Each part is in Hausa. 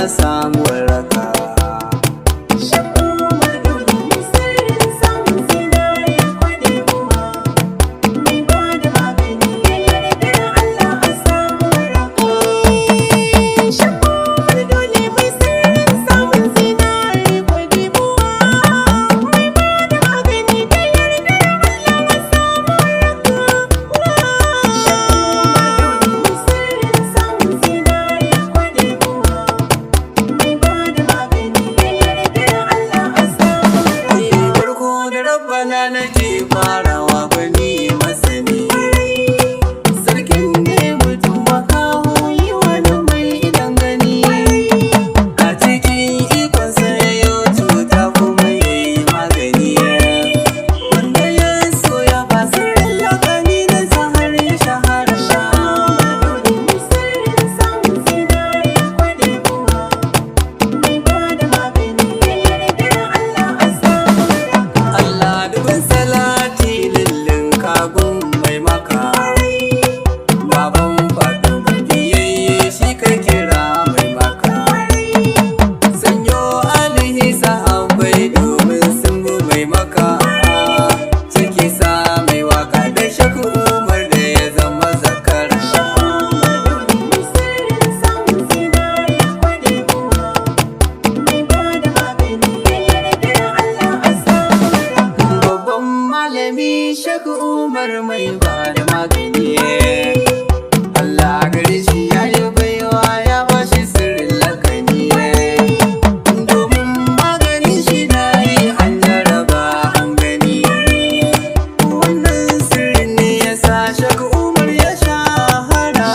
a samu waraka. Bana nake farawa gwani masani, sarkin ne mutum makaho yi wani mai idan gani, a cikin ikonsa yayo cuta kuma yayi magani, wanda ya so ya fasa laqani da zahar ya shahara. Sheik Umar mai bada magani, Allah gare shi ya yi baiwa ya bashi sirrin laqani, domin maganin shi na yi an jaraba an gani, wannan sirrin ne ya sa Sheik Umar ya shahara.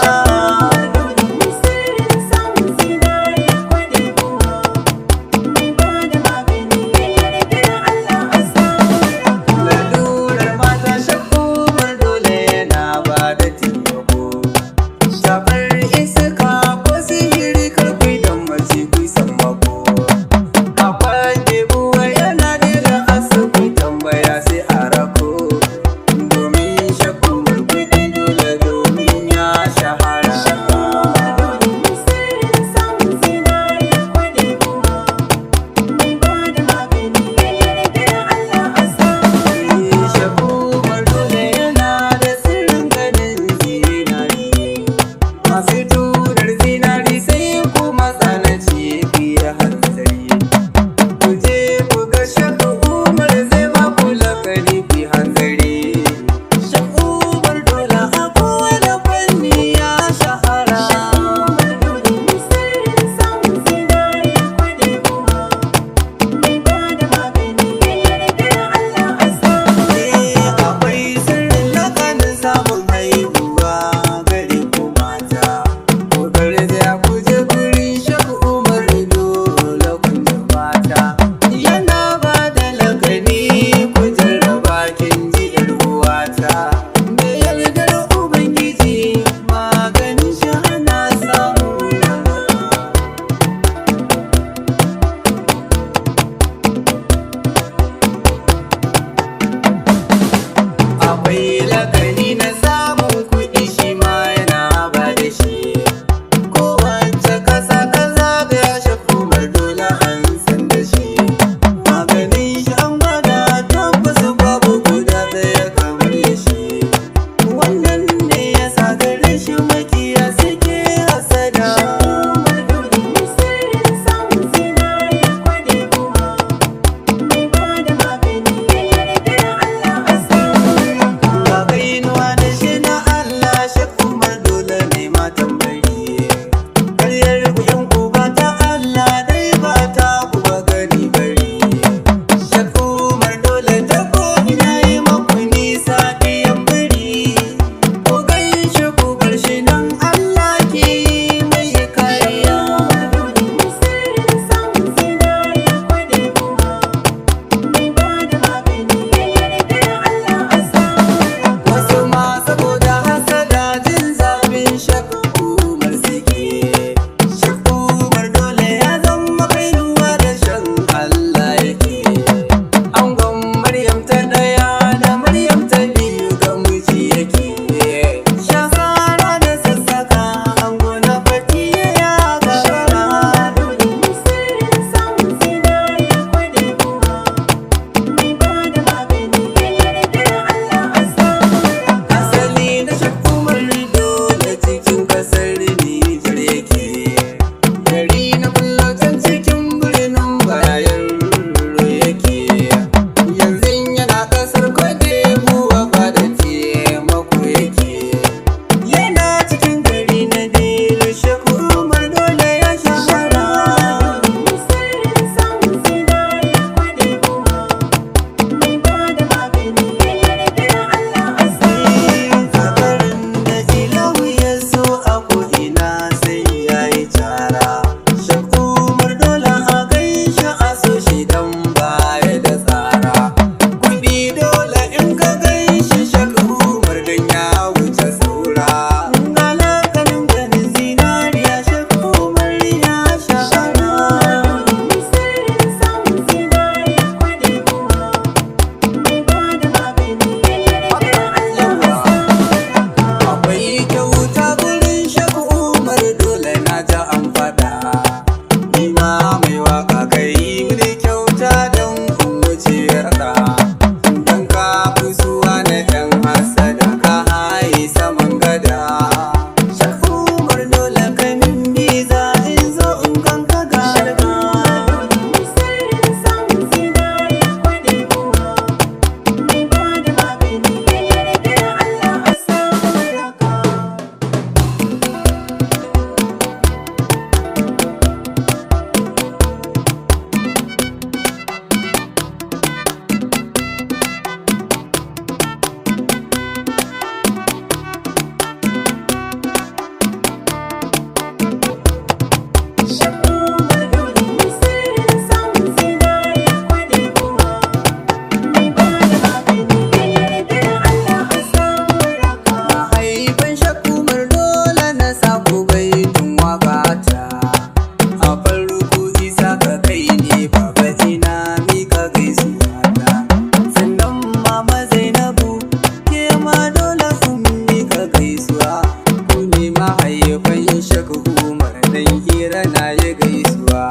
babban Sheku Umar dan hira na ya gaisuwa.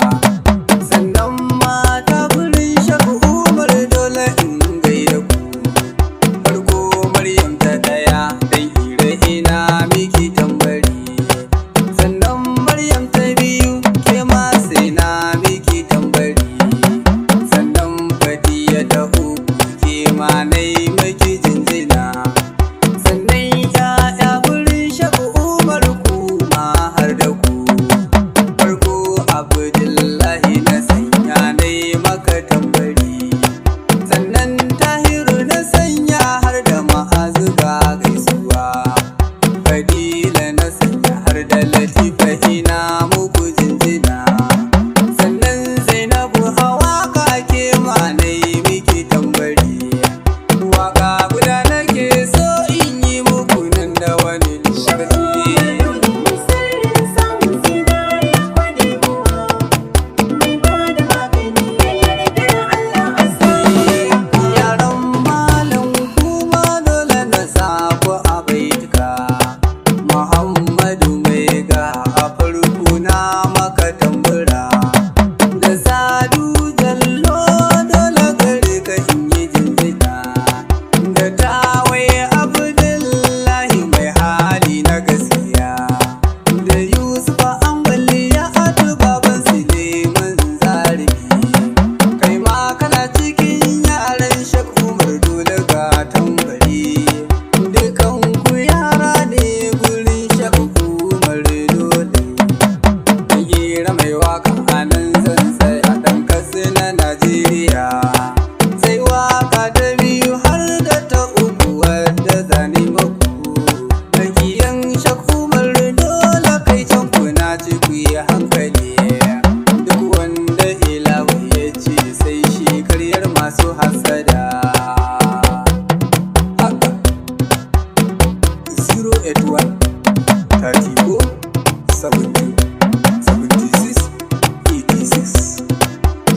Sannan mata gurin Sheku Umar dole in gaida ku. Farko Maryam ta daya dan hira ina miki tambari. Sannan Maryam ta biyu ke ma sai na miki tambari. Sannan Fadiya ta uku ke ma nai miki jinjina. Sannan ya'ya gurin Sheku Umar ku ma har da ku. Farko Abdullahi na sanya nai maka tambari. Sannan Tahiru na sanya har da Ma'azu ga gaisuwa. Fadila na sanya har da Latifa ina muku jinjina. Sannan Zainabu Hawaka ke ma nai miki tambari. Waka guda nake so in yi muku nan da wani lokaci. Yaran malam kuma dole na sa ku a baitika. Muhammadu mai ga a farko na maka tambura. Da Sadu Jallo dole gare ka in yi jinjina. Da Tawaye Abdullahi mai hali na gaskiya. Da Yusufa Ambali ya atu baban Suleiman Zaribi. Kai ma kana cikin yaran Sheku Umar dole ga tambari. Dukan ku yara ne gurin Sheku Umar dole. Iro Mai Waka a nan zan tsaya dan Katsina Najeriya. Sai waka ta biyu har da ta uku wadda zani maku. Makiyan Sheku Umar dole kai can kuna ci ku yi hankali. Duk wanda ilawa ya ce sai shi karyar masu hasada. Haka 081 34 70 76 86.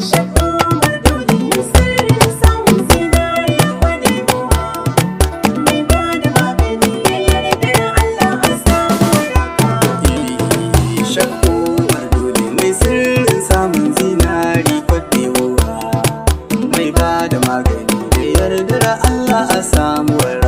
Sheku Umar dole mai sirrin samun zinari kwadewa. Mai ba da magani da yardar Allah a samuwar